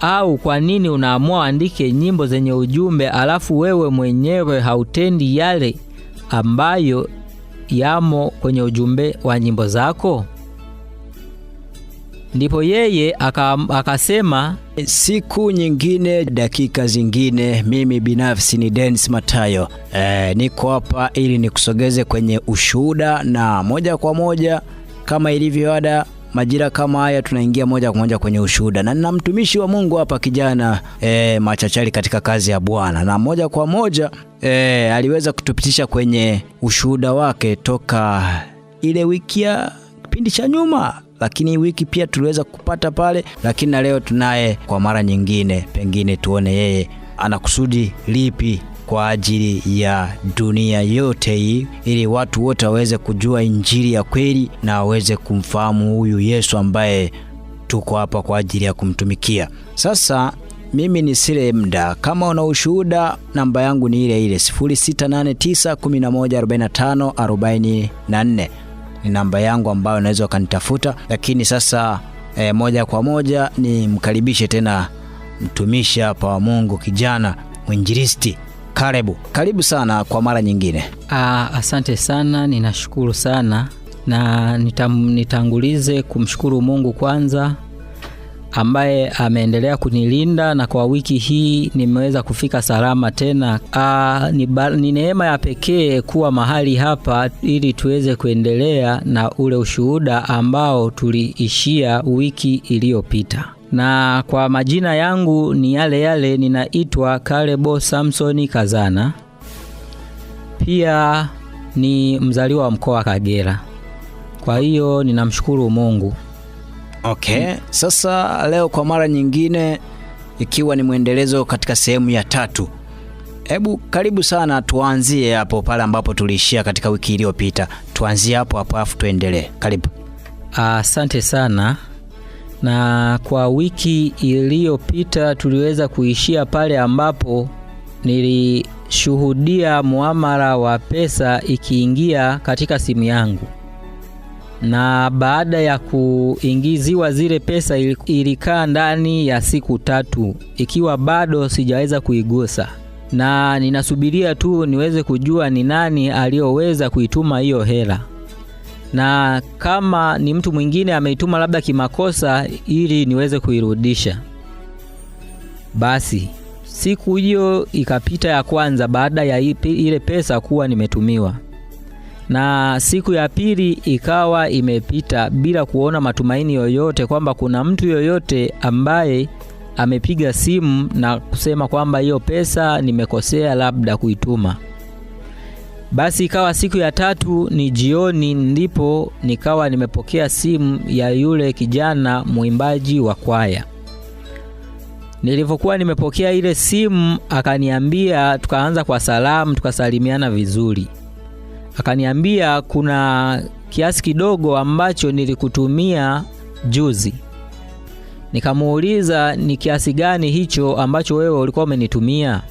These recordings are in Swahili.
Au kwa nini unaamua andike nyimbo zenye ujumbe alafu wewe mwenyewe hautendi yale ambayo yamo kwenye ujumbe wa nyimbo zako? Ndipo yeye akasema, siku nyingine, dakika zingine, mimi binafsi ni Dennis Matayo. Niko hapa ili nikusogeze kwenye ushuhuda, na moja kwa moja kama ilivyo ada, majira kama haya tunaingia moja kwa moja kwenye ushuhuda, na nina mtumishi wa Mungu hapa, kijana machachari katika kazi ya Bwana, na moja kwa moja aliweza kutupitisha kwenye ushuhuda wake toka ile wiki ya kipindi cha nyuma, lakini wiki pia tuliweza kupata pale, lakini na leo tunaye kwa mara nyingine. Pengine tuone yeye ana kusudi lipi kwa ajili ya dunia yote hii, ili watu wote waweze kujua injili ya kweli na waweze kumfahamu huyu Yesu ambaye tuko hapa kwa ajili ya kumtumikia. Sasa mimi ni sile muda. Kama una ushuhuda, namba yangu ni ile ile 0689114544. Ni namba yangu ambayo unaweza kanitafuta. Lakini sasa moja kwa moja ni mkaribishe tena mtumishi hapa wa Mungu, kijana mwinjilisti. Karibu sana kwa mara nyingine. Asante sana, ninashukuru sana, na nitangulize kumshukuru Mungu kwanza ambaye ameendelea kunilinda, na kwa wiki hii nimeweza kufika salama tena. Ni neema ya pekee kuwa mahali hapa ili tuweze kuendelea na ule ushuhuda ambao tuliishia wiki iliyopita. Na kwa majina yangu ni yale, ninaitwa Caleb Samson Kazana. Pia ni mzaliwa wa mkoa wa Kagera. Kwa hiyo ninamshukuru Mungu. Okay, sasa leo kwa mara nyingine, ikiwa ni mwendelezo katika sehemu ya 3. Hebu karibu sana, tuanzie hapo pale ambapo tuliishia katika wiki iliyopita. Tuanzie hapo afu tuendelee. Karibu. Asante sana. Na kwa wiki iliyopita tuliweza kuishia pale ambapo nilishuhudia muamala wa pesa ikiingia katika simu yangu. Na baada ya kuingiziwa zile pesa ilikaa ndani ya siku 3 ikiwa bado sijaweza kuigusa, na ninasubiria tu niweze kujua ni nani aliyoweza kuituma hiyo hela, na kama ni mtu mwingine ameituma labda kimakosa ili niweze kuirudisha. Basi siku hiyo ikapita ya kwanza baada ya ile pesa kuwa nimetumiwa, na siku ya pili ikawa imepita bila kuona matumaini yoyote kwamba kuna mtu yoyote ambaye amepiga simu na kusema kwamba hiyo pesa nimekosea labda kuituma. Basi ikawa siku ya 3 ni jioni, ndipo nikawa nimepokea simu ya yule kijana mwimbaji wa kwaya. Nilipokuwa nimepokea ile simu, akaniambia, tukaanza kwa salamu, tukasalimiana vizuri. Akaniambia kuna kiasi kidogo ambacho nilikutumia juzi. Nikamuuliza ni kiasi gani hicho ambacho wewe ulikuwa umenitumia?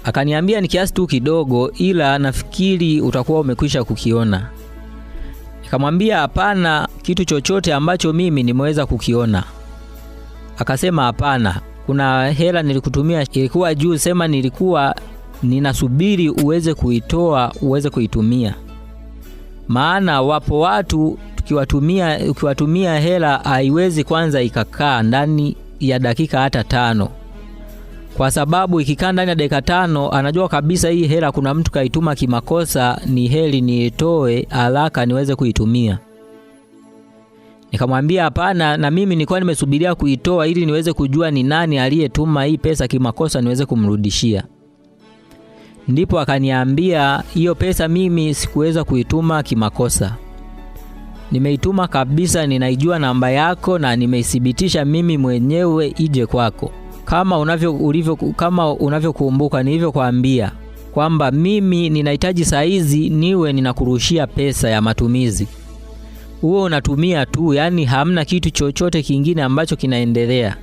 Akaniambia ni kiasi tu kidogo, ila nafikiri utakuwa umekwisha kukiona. Nikamwambia hapana kitu chochote ambacho mimi nimeweza kukiona. Akasema hapana, kuna hela nilikutumia ilikuwa juu, sema nilikuwa ninasubiri uweze kuitoa uweze kuitumia. Maana wapo watu ukiwatumia hela haiwezi kwanza ikakaa ndani ya dakika hata 5. Kwa sababu ikikaa ndani ya dakika 5 anajua kabisa hii hela kuna mtu kaituma kimakosa, ni heli niitoe haraka niweze kuitumia. Nikamwambia hapana, na mimi nilikuwa nimesubiria kuitoa ili niweze kujua ni nani aliyetuma hii pesa kimakosa niweze kumrudishia. Ndipo akaniambia hiyo pesa mimi sikuweza kuituma kimakosa. Nimeituma kabisa, ninaijua namba yako na nimeithibitisha mimi mwenyewe ije kwako. Kama unavyokumbuka nilivyokuambia kwamba mimi ninahitaji saizi niwe ninakurushia pesa ya matumizi. Wewe unatumia tu, yani hamna kitu chochote kingine ambacho kinaendelea.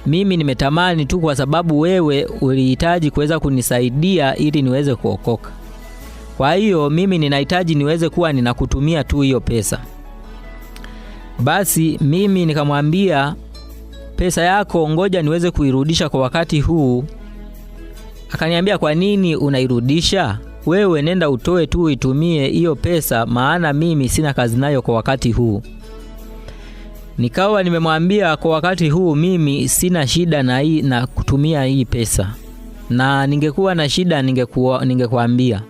Mimi nimetamani tu kwa sababu wewe ulihitaji kuweza kunisaidia ili niweze kuokoka. Kwa hiyo mimi ninahitaji niweze kuwa ninakutumia tu hiyo pesa. Basi mimi nikamwambia pesa yako ngoja niweze kuirudisha kwa wakati huu. Akaniambia, kwa nini unairudisha? Wewe nenda utoe tu itumie hiyo pesa, maana mimi sina kazi nayo kwa wakati huu. Nikawa nimemwambia kwa wakati huu mimi sina shida na kutumia hii pesa, na ningekuwa na shida ningekuambia.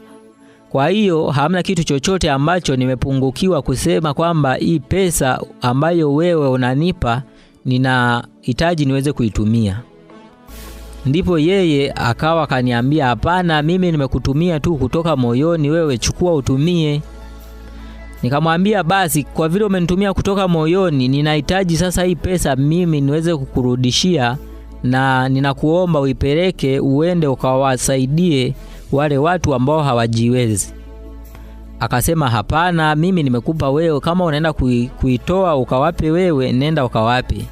Kwa hiyo hamna kitu chochote ambacho nimepungukiwa kusema kwamba hii pesa ambayo wewe unanipa ninahitaji niweze kuitumia. Ndipo yeye akawa kaniambia, hapana, mimi nimekutumia tu kutoka moyoni, wewe chukua utumie. Nikamwambia, basi kwa vile umenitumia kutoka moyoni, ninahitaji sasa hii pesa mimi niweze kukurudishia, na ninakuomba uipeleke uende ukawasaidie wale watu ambao hawajiwezi. Akasema, hapana, mimi nimekupa wewe, kama unaenda kuitoa ukawape wewe, nenda ukawape.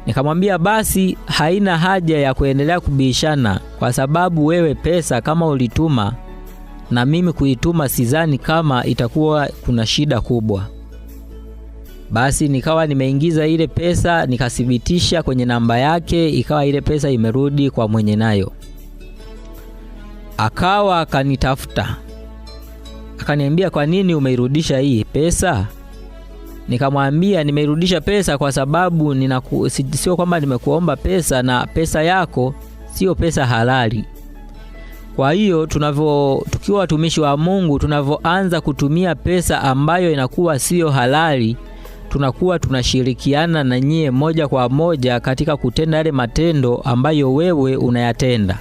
Nikamwambia, basi haina haja ya kuendelea kubishana, kwa sababu wewe pesa kama ulituma na mimi kuituma, sidhani kama itakuwa kuna shida kubwa. Basi nikawa nimeingiza ile pesa, nikathibitisha kwenye namba yake, ikawa ile pesa imerudi kwa mwenye nayo. Akawa akanitafuta, akaniambia, kwa nini umeirudisha hii pesa? Nikamwambia, nimeirudisha pesa kwa sababu sio kwamba nimekuomba pesa, na pesa yako sio pesa halali. Kwa hiyo tukiwa watumishi wa Mungu, tunavyoanza kutumia pesa ambayo inakuwa sio halali, tunakuwa tunashirikiana na nyie moja kwa moja katika kutenda yale matendo ambayo wewe unayatenda.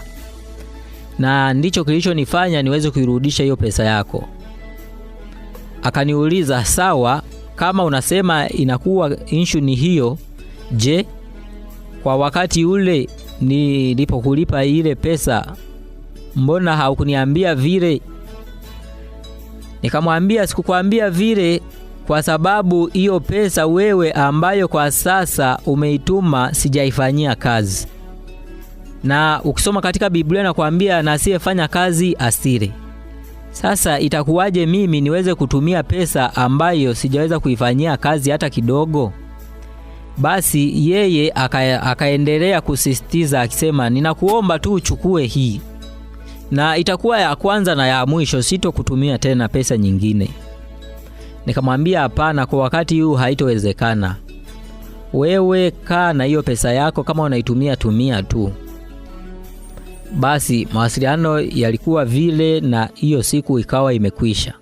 Na ndicho kilichonifanya niweze kuirudisha hiyo pesa yako. Akaniuliza, sawa, kama unasema inakuwa issue ni hiyo, je, kwa wakati ule nilipokulipa ile pesa mbona haukuniambia vile? Nikamwambia, sikukwambia vile kwa sababu hiyo pesa wewe ambayo kwa sasa umeituma sijaifanyia kazi. Na ukisoma katika Biblia nakwambia, na asiyefanya kazi asile. Sasa itakuwaje mimi niweze kutumia pesa ambayo sijaweza kuifanyia kazi hata kidogo? Basi yeye akaendelea kusisitiza akisema, ninakuomba tu uchukue hii, na itakuwa ya kwanza na ya mwisho, sitokutumia tena pesa nyingine. Nikamwambia, hapana, kwa wakati huu haitowezekana. Wewe kaa na hiyo pesa yako, kama unaitumia tumia tu. Basi mawasiliano yalikuwa vile, na hiyo siku ikawa imekwisha.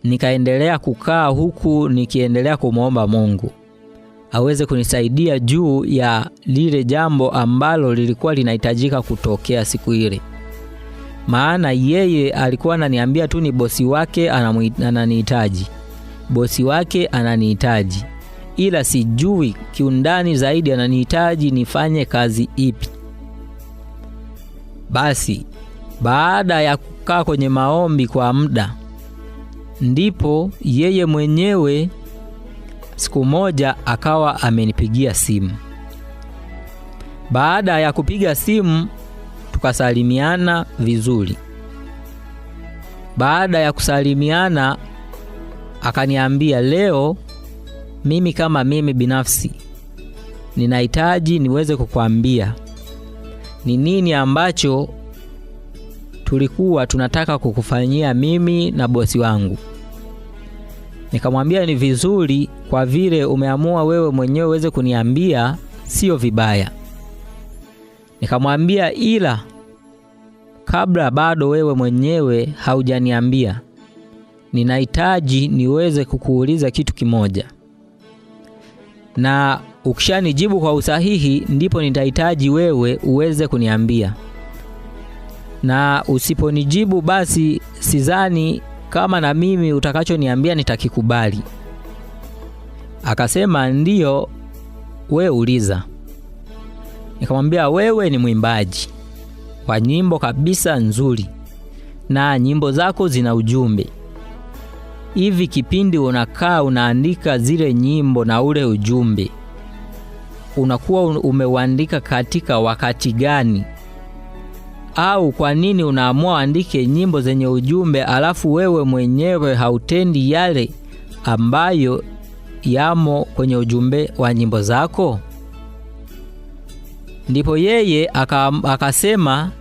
Nikaendelea kukaa huku nikiendelea kumwomba Mungu aweze kunisaidia juu ya lile jambo ambalo lilikuwa linahitajika kutokea siku ile. Maana yeye alikuwa ananiambia tu ni bosi wake ananihitaji. Bosi wake ananihitaji, ila sijui kiundani zaidi ananihitaji nifanye kazi ipi. Basi baada ya kukaa kwenye maombi kwa muda, ndipo yeye mwenyewe siku moja akawa amenipigia simu. Baada ya kupiga simu tukasalimiana vizuri. Baada ya kusalimiana akaniambia, leo mimi kama mimi binafsi ninahitaji niweze kukuambia ni nini ambacho tulikuwa tunataka kukufanyia mimi na bosi wangu. Nikamwambia, ni vizuri kwa vile umeamua wewe mwenyewe uweze kuniambia, sio vibaya. Nikamwambia, ila kabla bado wewe mwenyewe haujaniambia, ninahitaji niweze kukuuliza kitu kimoja, na ukishanijibu kwa usahihi ndipo nitahitaji wewe uweze kuniambia, na usiponijibu basi sidhani kama na mimi utakachoniambia nitakikubali. Akasema, ndiyo, wewe uliza. Nikamwambia, wewe ni mwimbaji wa nyimbo kabisa nzuri, na nyimbo zako zina ujumbe. Hivi kipindi unakaa unaandika zile nyimbo na ule ujumbe, unakuwa umeuandika katika wakati gani? Au kwa nini unaamua andike nyimbo zenye ujumbe alafu wewe mwenyewe hautendi yale ambayo yamo kwenye ujumbe wa nyimbo zako? Ndipo yeye akasema